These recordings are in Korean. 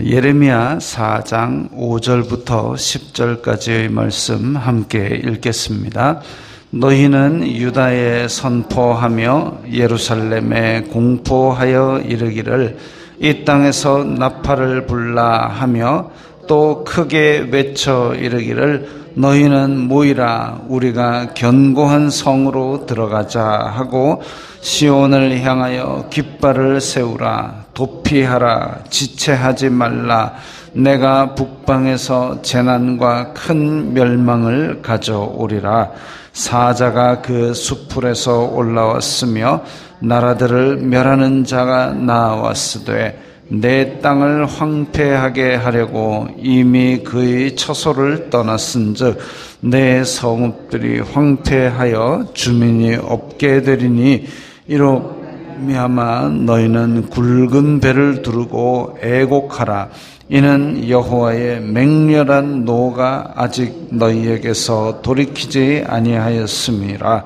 예레미야 4장 5절부터 10절까지의 말씀 함께 읽겠습니다. 너희는 유다에 선포하며 예루살렘에 공포하여 이르기를 이 땅에서 나팔을 불라 하며 또 크게 외쳐 이르기를 너희는 모이라 우리가 견고한 성으로 들어가자 하고 시온을 향하여 깃발을 세우라 도피하라 지체하지 말라 내가 북방에서 재난과 큰 멸망을 가져오리라. 사자가 그 수풀에서 올라왔으며 나라들을 멸하는 자가 나왔으되 내 땅을 황폐하게 하려고 이미 그의 처소를 떠났은즉 내 성읍들이 황폐하여 주민이 없게 되리니 이로 미하마 너희는 굵은 배를 두르고 애곡하라. 이는 여호와의 맹렬한 노가 아직 너희에게서 돌이키지 아니하였음이라.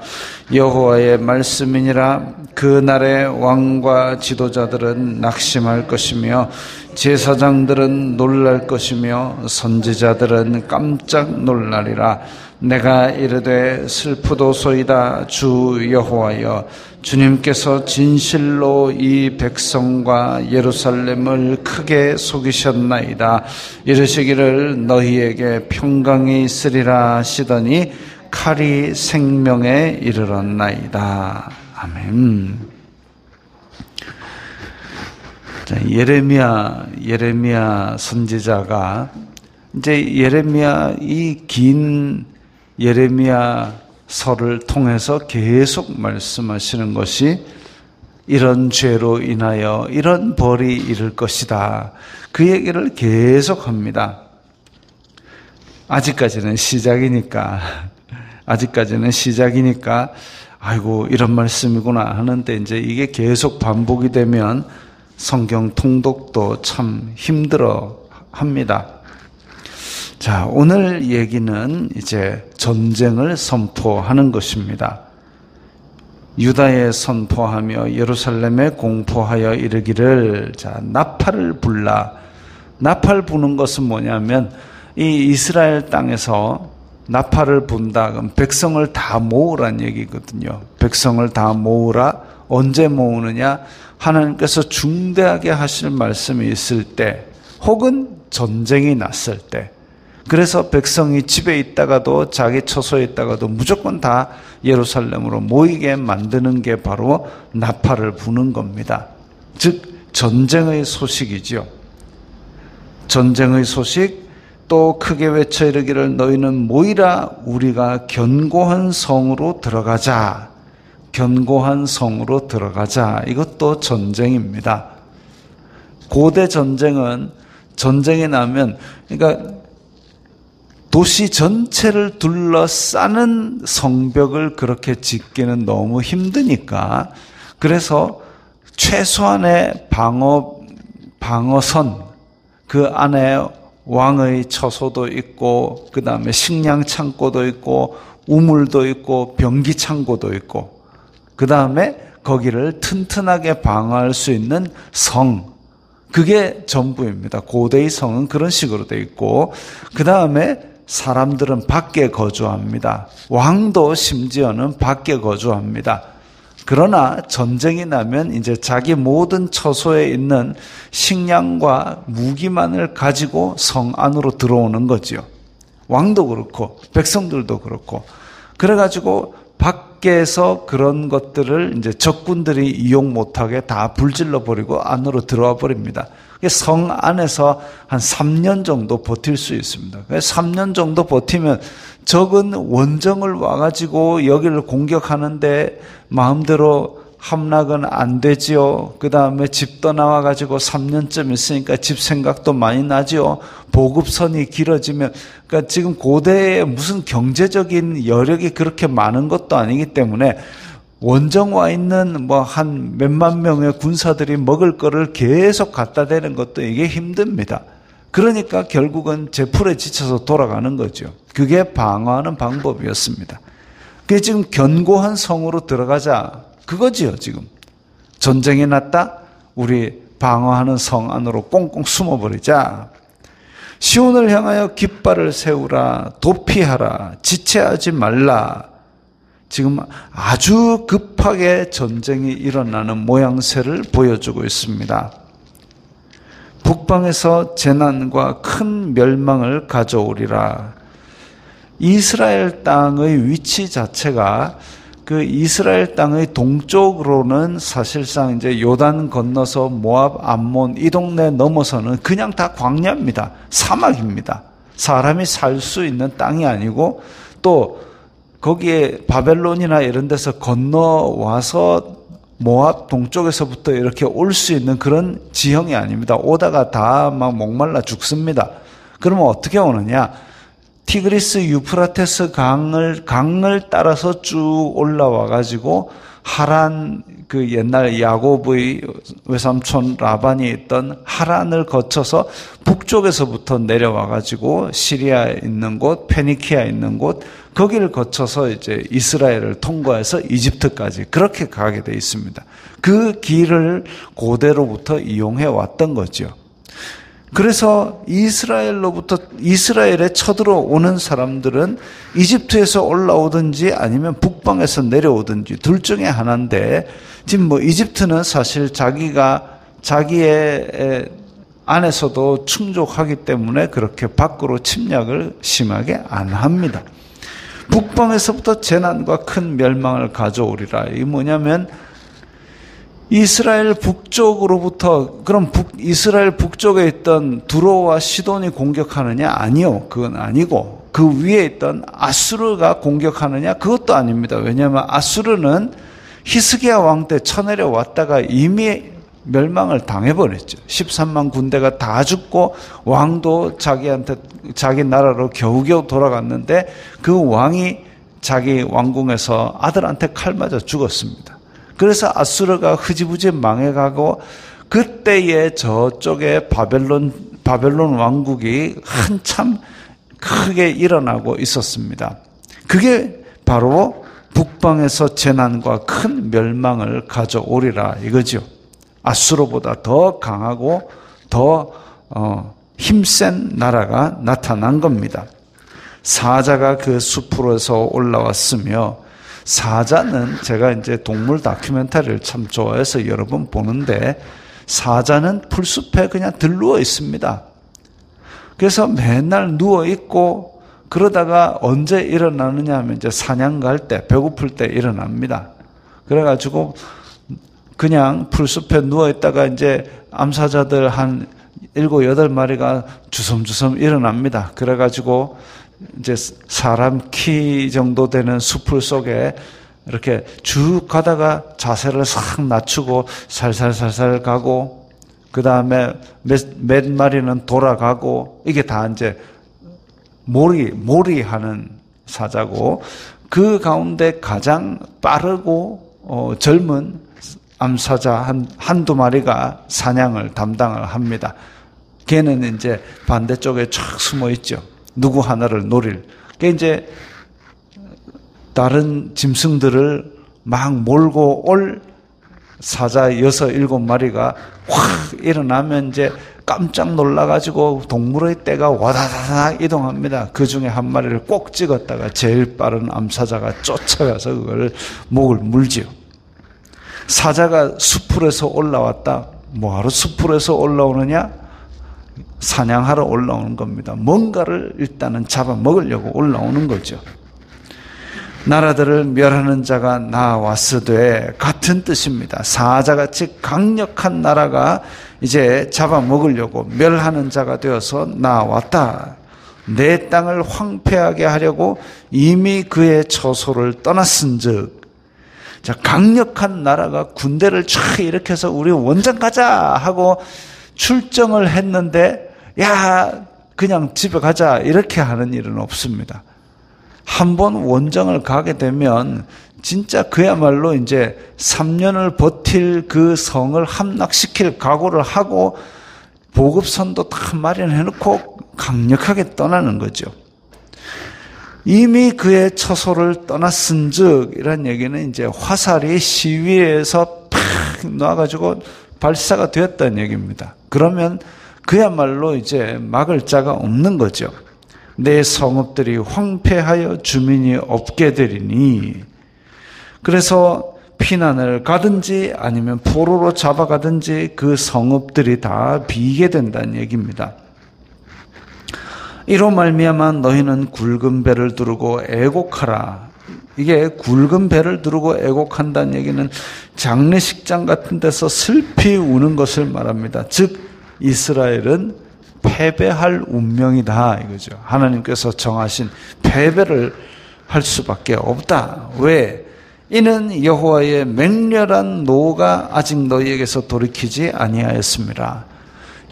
여호와의 말씀이니라. 그날에 왕과 지도자들은 낙심할 것이며 제사장들은 놀랄 것이며 선지자들은 깜짝 놀라리라. 내가 이르되 슬프도소이다 주 여호와여 주님께서 진실로 이 백성과 예루살렘을 크게 속이셨나이다. 이르시기를 너희에게 평강이 있으리라 하시더니 칼이 생명에 이르렀나이다. 아멘. 자, 예레미야 선지자가 이제 이 긴 예레미야서를 통해서 계속 말씀하시는 것이 이런 죄로 인하여 이런 벌이 이를 것이다. 그 얘기를 계속합니다. 아직까지는 시작이니까 아이고 이런 말씀이구나 하는데 이제 이게 계속 반복이 되면 성경 통독도 참 힘들어 합니다. 자, 오늘 얘기는 이제 전쟁을 선포하는 것입니다. 유다에 선포하며 예루살렘에 공포하여 이르기를 자, 나팔을 불라. 나팔 부는 것은 뭐냐면 이 이스라엘 땅에서 나팔을 분다. 그럼 백성을 다 모으란 얘기거든요. 백성을 다 모으라. 언제 모으느냐? 하나님께서 중대하게 하실 말씀이 있을 때 혹은 전쟁이 났을 때. 그래서 백성이 집에 있다가도 자기 처소에 있다가도 무조건 다 예루살렘으로 모이게 만드는 게 바로 나팔을 부는 겁니다. 즉 전쟁의 소식이지요. 전쟁의 소식, 또 크게 외쳐 이르기를 너희는 모이라 우리가 견고한 성으로 들어가자. 견고한 성으로 들어가자. 이것도 전쟁입니다. 고대 전쟁은 전쟁이 나면 그러니까 도시 전체를 둘러싸는 성벽을 그렇게 짓기는 너무 힘드니까 그래서 최소한의 방어선 그 안에 왕의 처소도 있고 그 다음에 식량 창고도 있고 우물도 있고 병기 창고도 있고 그 다음에 거기를 튼튼하게 방어할 수 있는 성 그게 전부입니다. 고대의 성은 그런 식으로 돼 있고 그 다음에 사람들은 밖에 거주합니다. 왕도 심지어는 밖에 거주합니다. 그러나 전쟁이 나면 이제 자기 모든 처소에 있는 식량과 무기만을 가지고 성 안으로 들어오는 거지요. 왕도 그렇고 백성들도 그렇고 그래가지고 밖에서 그런 것들을 이제 적군들이 이용 못하게 다 불질러 버리고 안으로 들어와 버립니다. 성 안에서 한 3년 정도 버틸 수 있습니다. 3년 정도 버티면 적은 원정을 와가지고 여기를 공격하는데 마음대로 함락은 안 되지요. 그 다음에 집 떠나와가지고 3년쯤 있으니까 집 생각도 많이 나지요. 보급선이 길어지면, 그러니까 지금 고대에 무슨 경제적인 여력이 그렇게 많은 것도 아니기 때문에 원정 와 있는 뭐 한 몇만 명의 군사들이 먹을 거를 계속 갖다 대는 것도 이게 힘듭니다. 그러니까 결국은 제풀에 지쳐서 돌아가는 거죠. 그게 방어하는 방법이었습니다. 그게 지금 견고한 성으로 들어가자. 그거지요, 지금. 전쟁이 났다? 우리 방어하는 성 안으로 꽁꽁 숨어버리자. 시온을 향하여 깃발을 세우라, 도피하라, 지체하지 말라. 지금 아주 급하게 전쟁이 일어나는 모양새를 보여주고 있습니다. 북방에서 재난과 큰 멸망을 가져오리라. 이스라엘 땅의 위치 자체가 그 이스라엘 땅의 동쪽으로는 사실상 이제 요단 건너서 모압, 암몬 이 동네 넘어서는 그냥 다 광야입니다. 사막입니다. 사람이 살 수 있는 땅이 아니고 또 거기에 바벨론이나 이런 데서 건너와서 모압 동쪽에서부터 이렇게 올 수 있는 그런 지형이 아닙니다. 오다가 다 막 목말라 죽습니다. 그러면 어떻게 오느냐? 티그리스 유프라테스 강을 따라서 쭉 올라와 가지고 하란, 그 옛날 야곱의 외삼촌 라반이 있던 하란을 거쳐서 북쪽에서부터 내려와 가지고 시리아에 있는 곳, 페니키아에 있는 곳, 거기를 거쳐서 이제 이스라엘을 통과해서 이집트까지 그렇게 가게 돼 있습니다. 그 길을 고대로부터 이용해 왔던 거죠. 그래서 이스라엘에 쳐들어오는 사람들은 이집트에서 올라오든지 아니면 북방에서 내려오든지 둘 중에 하나인데, 지금 이집트는 사실 자기의 안에서도 충족하기 때문에 그렇게 밖으로 침략을 심하게 안 합니다. 북방에서부터 재난과 큰 멸망을 가져오리라. 이게 뭐냐면 이스라엘 북쪽으로부터, 그럼 이스라엘 북쪽에 있던 두로와 시돈이 공격하느냐? 아니요. 그건 아니고, 그 위에 있던 아수르가 공격하느냐? 그것도 아닙니다. 왜냐하면 아수르는 히스기야 왕 때 쳐내려왔다가 이미 멸망을 당해버렸죠. 13만 군대가 다 죽고 왕도 자기 나라로 겨우겨우 돌아갔는데 그 왕이 자기 왕궁에서 아들한테 칼 맞아 죽었습니다. 그래서 아수르가 흐지부지 망해가고, 그때에 저쪽에 바벨론 왕국이 한참 크게 일어나고 있었습니다. 그게 바로 북방에서 재난과 큰 멸망을 가져오리라 이거죠. 아수르보다 더 강하고 더 힘센 나라가 나타난 겁니다. 사자가 그 숲으로서 올라왔으며, 사자는 제가 이제 동물 다큐멘터리를 참 좋아해서 여러 번 보는데, 사자는 풀숲에 그냥 들누워 있습니다. 그래서 맨날 누워 있고, 그러다가 언제 일어나느냐 하면 이제 사냥 갈 때, 배고플 때 일어납니다. 그래가지고 그냥 풀숲에 누워 있다가 이제 암사자들 한 7, 8마리가 주섬주섬 일어납니다. 그래가지고 이제 사람 키 정도 되는 숲풀 속에 이렇게 쭉 가다가 자세를 싹 낮추고 살살살살 가고, 그 다음에 몇 마리는 돌아가고, 이게 다 이제 몰이하는 사자고, 그 가운데 가장 빠르고 젊은 암사자 한두 마리가 사냥을 담당을 합니다. 걔는 이제 반대쪽에 쫙 숨어 있죠. 누구 하나를 노릴. 그게 이제 다른 짐승들을 막 몰고 올 사자 6, 7마리가 확 일어나면 이제 깜짝 놀라가지고 동물의 떼가 와다다닥 이동합니다. 그 중에 한 마리를 꼭 찍었다가 제일 빠른 암사자가 쫓아가서 그걸 목을 물지요. 사자가 숲풀에서 올라왔다. 뭐하러 숲풀에서 올라오느냐? 사냥하러 올라오는 겁니다. 뭔가를 일단은 잡아먹으려고 올라오는 거죠. 나라들을 멸하는 자가 나왔으되, 같은 뜻입니다. 사자같이 강력한 나라가 이제 잡아먹으려고 멸하는 자가 되어서 나왔다. 내 땅을 황폐하게 하려고 이미 그의 처소를 떠났은즉. 자, 강력한 나라가 군대를 쫙 일으켜서 우리 원정 가자 하고 출정을 했는데, 야, 그냥 집에 가자 이렇게 하는 일은 없습니다. 한번 원정을 가게 되면 진짜 그야말로 이제 3년을 버틸 그 성을 함락시킬 각오를 하고 보급선도 다 마련해 놓고 강력하게 떠나는 거죠. 이미 그의 처소를 떠났은즉, 이런 얘기는 이제 화살이 시위에서 팍 놔가지고 발사가 되었다는 얘기입니다. 그러면 그야말로 이제 막을 자가 없는 거죠. 내 성읍들이 황폐하여 주민이 없게 되리니, 그래서 피난을 가든지 아니면 포로로 잡아가든지 그 성읍들이 다 비게 된다는 얘기입니다. 이로 말미암아 너희는 굵은 배를 두르고 애곡하라. 이게 굵은 배를 두르고 애곡한다는 얘기는 장례식장 같은 데서 슬피 우는 것을 말합니다. 즉 이스라엘은 패배할 운명이다 이거죠. 하나님께서 정하신 패배를 할 수밖에 없다. 왜? 이는 여호와의 맹렬한 노가 아직 너희에게서 돌이키지 아니하였습니다.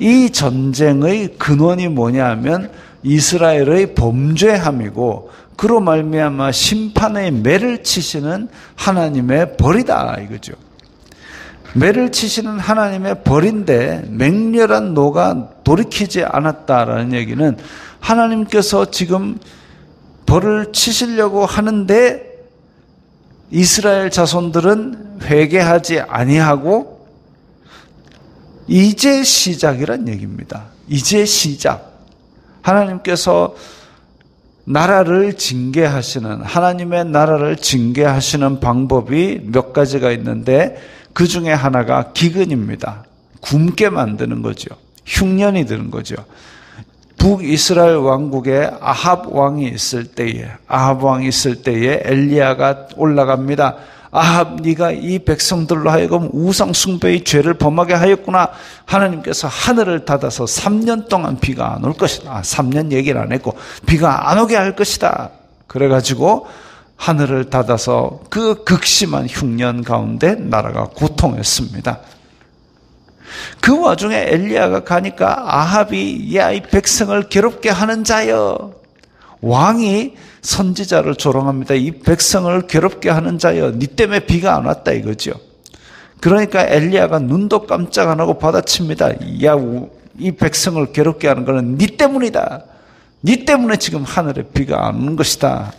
이 전쟁의 근원이 뭐냐 하면 이스라엘의 범죄함이고, 그로 말미암아 심판의 매를 치시는 하나님의 벌이다 이거죠. 매를 치시는 하나님의 벌인데 맹렬한 노가 돌이키지 않았다라는 얘기는 하나님께서 지금 벌을 치시려고 하는데 이스라엘 자손들은 회개하지 아니하고 이제 시작이란 얘기입니다. 이제 시작. 하나님께서 나라를 징계하시는, 하나님의 나라를 징계하시는 방법이 몇 가지가 있는데 그 중에 하나가 기근입니다. 굶게 만드는 거죠. 흉년이 드는 거죠. 북이스라엘 왕국에 아합 왕이 있을 때에 엘리야가 올라갑니다. 아합, 네가 이 백성들로 하여금 우상 숭배의 죄를 범하게 하였구나. 하나님께서 하늘을 닫아서 3년 동안 비가 안 올 것이다. 3년 얘기를 안 했고 비가 안 오게 할 것이다. 그래가지고 하늘을 닫아서 그 극심한 흉년 가운데 나라가 고통했습니다. 그 와중에 엘리야가 가니까 아합이 야, 이 백성을 괴롭게 하는 자여. 왕이 선지자를 조롱합니다. 이 백성을 괴롭게 하는 자여, 니 때문에 비가 안 왔다 이거죠. 그러니까 엘리야가 눈도 깜짝 안 하고 받아칩니다. 야, 이 백성을 괴롭게 하는 것은 니 때문이다. 니 때문에 지금 하늘에 비가 안 오는 것이다.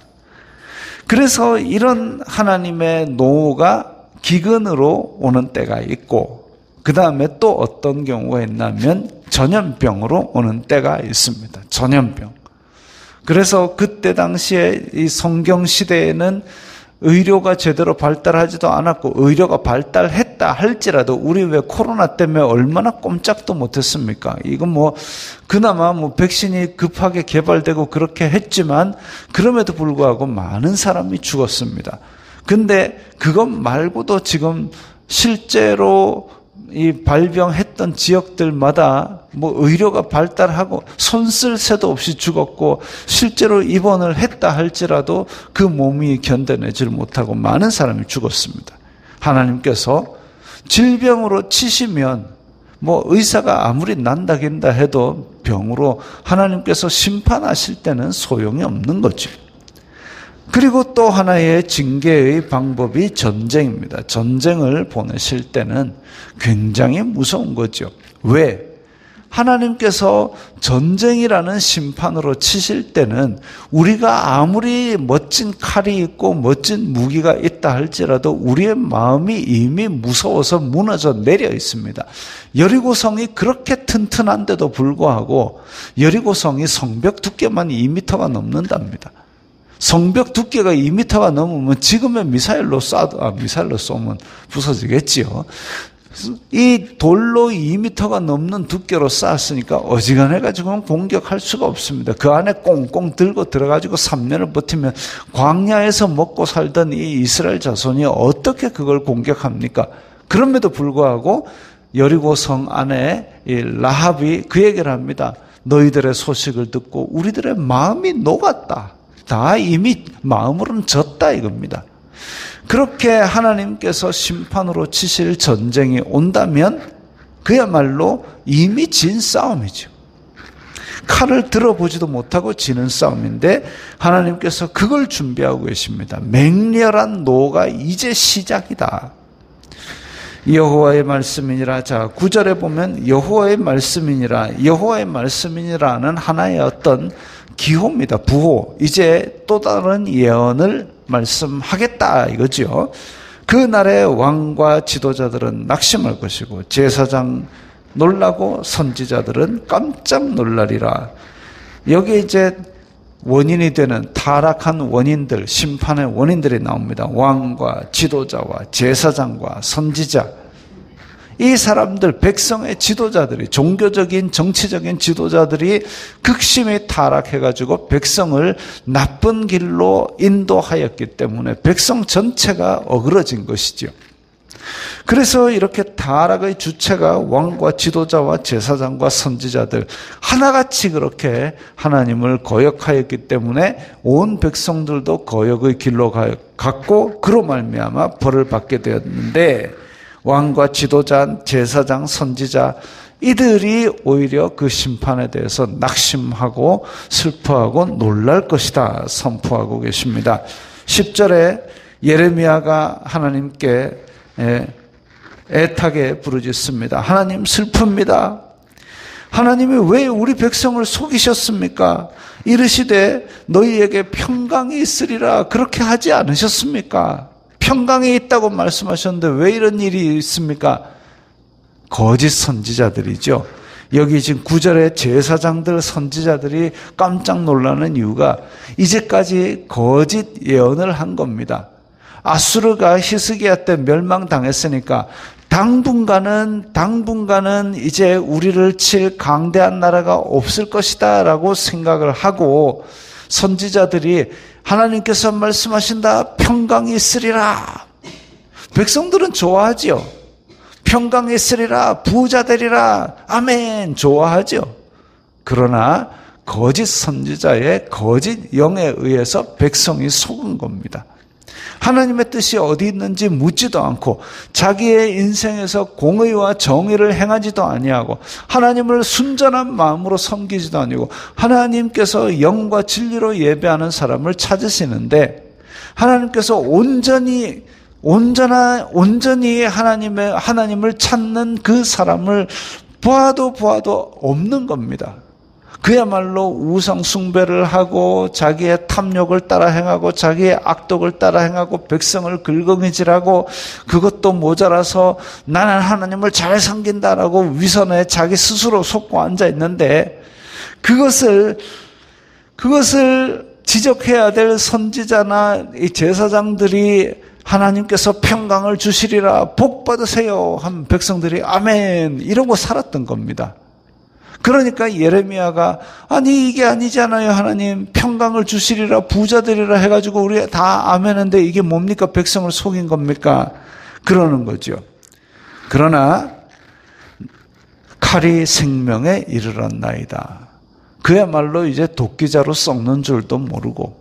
그래서 이런 하나님의 노가 기근으로 오는 때가 있고, 그 다음에 또 어떤 경우가 있냐면 전염병으로 오는 때가 있습니다. 전염병. 그래서 그때 당시에 이 성경 시대에는 의료가 제대로 발달하지도 않았고, 의료가 발달했다 할지라도 우리 왜 코로나 때문에 얼마나 꼼짝도 못했습니까? 이건 그나마 백신이 급하게 개발되고 그렇게 했지만 그럼에도 불구하고 많은 사람이 죽었습니다. 근데 그것 말고도 지금 실제로 이 발병했던 지역들마다 의료가 발달하고 손 쓸 새도 없이 죽었고, 실제로 입원을 했다 할지라도 그 몸이 견뎌내질 못하고 많은 사람이 죽었습니다. 하나님께서 질병으로 치시면 의사가 아무리 난다긴다 해도 병으로 하나님께서 심판하실 때는 소용이 없는 거죠. 그리고 또 하나의 징계의 방법이 전쟁입니다. 전쟁을 보내실 때는 굉장히 무서운 거죠. 왜? 하나님께서 전쟁이라는 심판으로 치실 때는 우리가 아무리 멋진 칼이 있고 멋진 무기가 있다 할지라도 우리의 마음이 이미 무서워서 무너져 내려 있습니다. 여리고성이 그렇게 튼튼한데도 불구하고 여리고성이 성벽 두께만 2m가 넘는답니다. 성벽 두께가 2m가 넘으면 지금의 미사일로 쏘면 부서지겠지요. 이 돌로 2m가 넘는 두께로 쌓았으니까 어지간해가지고는 공격할 수가 없습니다. 그 안에 꽁꽁 들고 들어가지고 3년을 버티면 광야에서 먹고 살던 이 이스라엘 자손이 어떻게 그걸 공격합니까? 그럼에도 불구하고 여리고성 안에 이 라합이 그 얘기를 합니다. 너희들의 소식을 듣고 우리들의 마음이 녹았다. 다 이미 마음으로는 졌다 이겁니다. 그렇게 하나님께서 심판으로 치실 전쟁이 온다면 그야말로 이미 진 싸움이죠. 칼을 들어보지도 못하고 지는 싸움인데 하나님께서 그걸 준비하고 계십니다. 맹렬한 노가 이제 시작이다. 여호와의 말씀이니라. 자, 9절에 보면 여호와의 말씀이니라는 하나의 어떤 기호입니다. 부호. 이제 또 다른 예언을 말씀하겠다 이거죠. 그날의 왕과 지도자들은 낙심할 것이고 제사장 놀라고 선지자들은 깜짝 놀라리라. 여기 이제 원인이 되는 타락한 원인들, 심판의 원인들이 나옵니다. 왕과 지도자와 제사장과 선지자. 이 사람들, 백성의 지도자들이, 종교적인 정치적인 지도자들이 극심히 타락해가지고 백성을 나쁜 길로 인도하였기 때문에 백성 전체가 어그러진 것이죠. 그래서 이렇게 타락의 주체가 왕과 지도자와 제사장과 선지자들 하나같이 그렇게 하나님을 거역하였기 때문에 온 백성들도 거역의 길로 갔고 그로 말미암아 벌을 받게 되었는데, 왕과 지도자, 제사장, 선지자 이들이 오히려 그 심판에 대해서 낙심하고 슬퍼하고 놀랄 것이다 선포하고 계십니다. 10절에 예레미야가 하나님께 애타게 부르짖습니다. 하나님 슬픕니다. 하나님이 왜 우리 백성을 속이셨습니까? 이르시되 너희에게 평강이 있으리라 그렇게 하지 않으셨습니까? 평강이 있다고 말씀하셨는데 왜 이런 일이 있습니까? 거짓 선지자들이죠. 여기 지금 9절에 제사장들, 선지자들이 깜짝 놀라는 이유가 이제까지 거짓 예언을 한 겁니다. 아수르가 히스기야 때 멸망당했으니까 당분간은 이제 우리를 칠 강대한 나라가 없을 것이다 라고 생각을 하고, 선지자들이 하나님께서 말씀하신다 평강이 있으리라. 백성들은 좋아하죠. 평강이 있으리라, 부자 되리라, 아멘 좋아하죠. 그러나 거짓 선지자의 거짓 영에 의해서 백성이 속은 겁니다. 하나님의 뜻이 어디 있는지 묻지도 않고 자기의 인생에서 공의와 정의를 행하지도 아니하고 하나님을 순전한 마음으로 섬기지도 아니고 하나님께서 영과 진리로 예배하는 사람을 찾으시는데, 하나님께서 온전히 하나님을 찾는 그 사람을 보아도 없는 겁니다. 그야말로 우상 숭배를 하고 자기의 탐욕을 따라 행하고 자기의 악독을 따라 행하고 백성을 긁어내질하고, 그것도 모자라서 나는 하나님을 잘 섬긴다라고 위선에 자기 스스로 속고 앉아 있는데, 그것을 지적해야 될 선지자나 이 제사장들이 하나님께서 평강을 주시리라 복 받으세요 하면 백성들이 아멘 이러고 살았던 겁니다. 그러니까 예레미야가 아니 이게 아니잖아요. 하나님 평강을 주시리라 부자 되리라 해가지고 우리 다 아멘인데 이게 뭡니까? 백성을 속인 겁니까? 그러는 거죠. 그러나 칼이 생명에 이르렀나이다. 그야말로 이제 도끼자루 썩는 줄도 모르고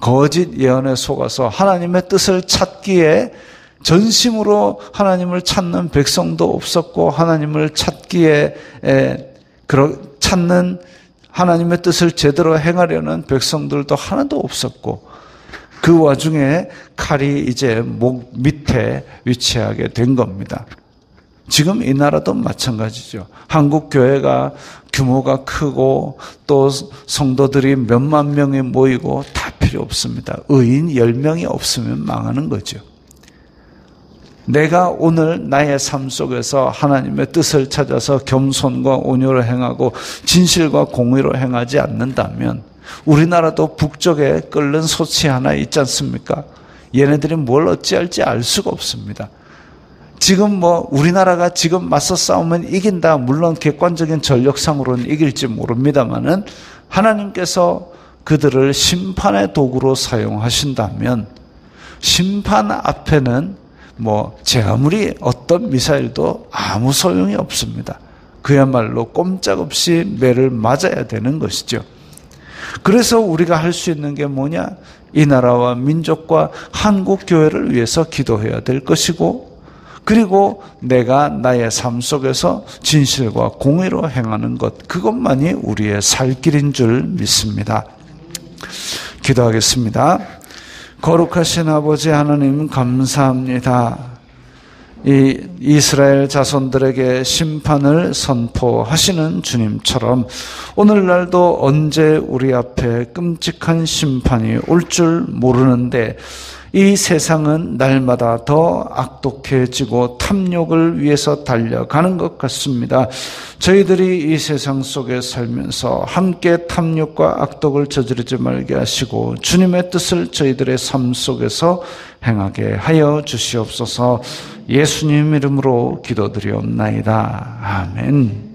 거짓 예언에 속아서 하나님의 뜻을 찾기에 전심으로 하나님을 찾는 백성도 없었고, 하나님을 찾기에 찾는 하나님의 뜻을 제대로 행하려는 백성들도 하나도 없었고, 그 와중에 칼이 이제 목 밑에 위치하게 된 겁니다. 지금 이 나라도 마찬가지죠. 한국 교회가 규모가 크고 또 성도들이 몇만 명이 모이고 다 필요 없습니다. 의인 10명이 없으면 망하는 거죠. 내가 오늘 나의 삶 속에서 하나님의 뜻을 찾아서 겸손과 온유를 행하고 진실과 공의로 행하지 않는다면 우리나라도 북쪽에 끓는 소치 하나 있지 않습니까? 얘네들이 뭘 어찌할지 알 수가 없습니다. 지금 우리나라가 지금 맞서 싸우면 이긴다. 물론 객관적인 전력상으로는 이길지 모릅니다만은 하나님께서 그들을 심판의 도구로 사용하신다면 심판 앞에는 제 아무리 어떤 미사일도 아무 소용이 없습니다. 그야말로 꼼짝없이 매를 맞아야 되는 것이죠. 그래서 우리가 할 수 있는 게 뭐냐? 이 나라와 민족과 한국 교회를 위해서 기도해야 될 것이고, 그리고 내가 나의 삶 속에서 진실과 공의로 행하는 것, 그것만이 우리의 살 길인 줄 믿습니다. 기도하겠습니다. 거룩하신 아버지 하나님 감사합니다. 이 이스라엘 자손들에게 심판을 선포하시는 주님처럼 오늘날도 언제 우리 앞에 끔찍한 심판이 올 줄 모르는데 이 세상은 날마다 더 악독해지고 탐욕을 위해서 달려가는 것 같습니다. 저희들이 이 세상 속에 살면서 함께 탐욕과 악독을 저지르지 말게 하시고 주님의 뜻을 저희들의 삶 속에서 행하게 하여 주시옵소서. 예수님 이름으로 기도드리옵나이다. 아멘.